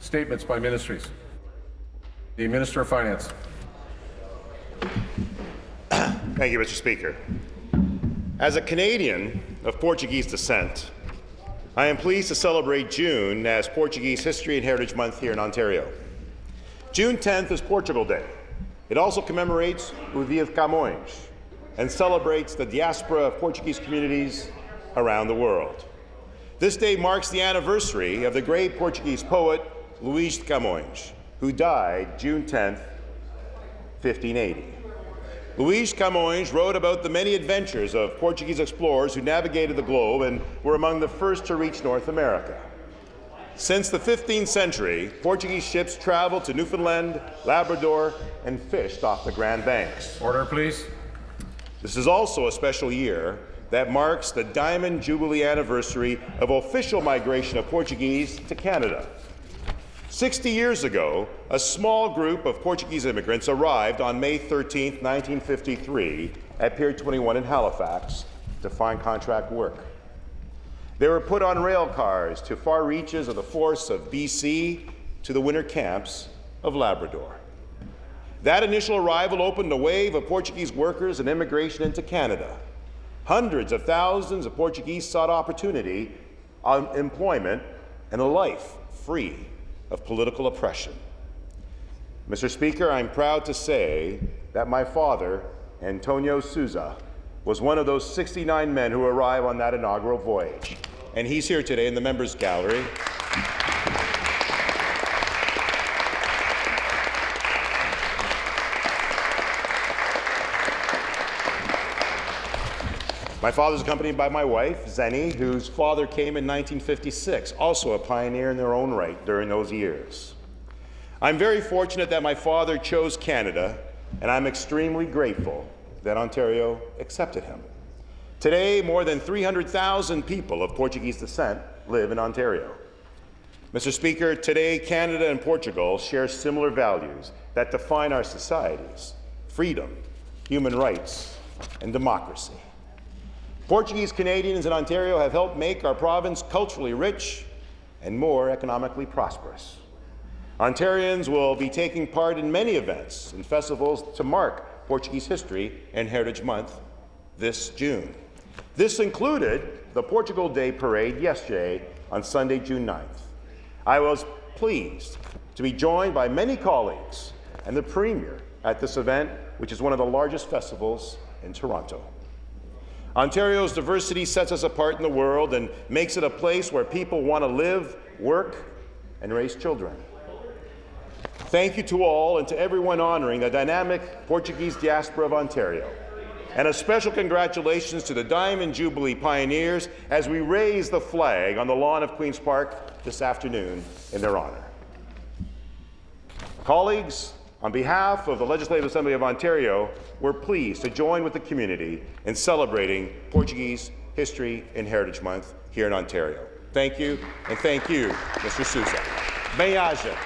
Statements by ministries. The Minister of Finance. Thank you, Mr. Speaker. As a Canadian of Portuguese descent, I am pleased to celebrate June as Portuguese History and Heritage Month here in Ontario. June 10th is Portugal Day. It also commemorates o Dia de Camões and celebrates the diaspora of Portuguese communities around the world. This day marks the anniversary of the great Portuguese poet Luís de Camões, who died June 10th, 1580. Luís Camões wrote about the many adventures of Portuguese explorers who navigated the globe and were among the first to reach North America. Since the 15th century, Portuguese ships traveled to Newfoundland, Labrador, and fished off the Grand Banks. Order, please. This is also a special year that marks the Diamond Jubilee anniversary of official migration of Portuguese to Canada. 60 years ago, a small group of Portuguese immigrants arrived on May 13, 1953, at Pier 21 in Halifax to find contract work. They were put on rail cars to far reaches of the forests of BC to the winter camps of Labrador. That initial arrival opened a wave of Portuguese workers and immigration into Canada. Hundreds of thousands of Portuguese sought opportunity, employment, and a life free of political oppression. Mr. Speaker, I'm proud to say that my father, Antonio Sousa, was one of those 69 men who arrived on that inaugural voyage. And he's here today in the members' gallery. My father's accompanied by my wife, Zenny, whose father came in 1956, also a pioneer in their own right during those years. I'm very fortunate that my father chose Canada, and I'm extremely grateful that Ontario accepted him. Today, more than 300,000 people of Portuguese descent live in Ontario. Mr. Speaker, today Canada and Portugal share similar values that define our societies: freedom, human rights, and democracy. Portuguese Canadians in Ontario have helped make our province culturally rich and more economically prosperous. Ontarians will be taking part in many events and festivals to mark Portuguese History and Heritage Month this June. This included the Portugal Day Parade yesterday on Sunday, June 9th. I was pleased to be joined by many colleagues and the Premier at this event, which is one of the largest festivals in Toronto. Ontario's diversity sets us apart in the world and makes it a place where people want to live, work, and raise children. Thank you to all and to everyone honoring the dynamic Portuguese diaspora of Ontario. And a special congratulations to the Diamond Jubilee pioneers as we raise the flag on the lawn of Queen's Park this afternoon in their honor. Colleagues, on behalf of the Legislative Assembly of Ontario, we're pleased to join with the community in celebrating Portuguese History and Heritage Month here in Ontario. Thank you, and thank you, Mr. Sousa. Bem-aja.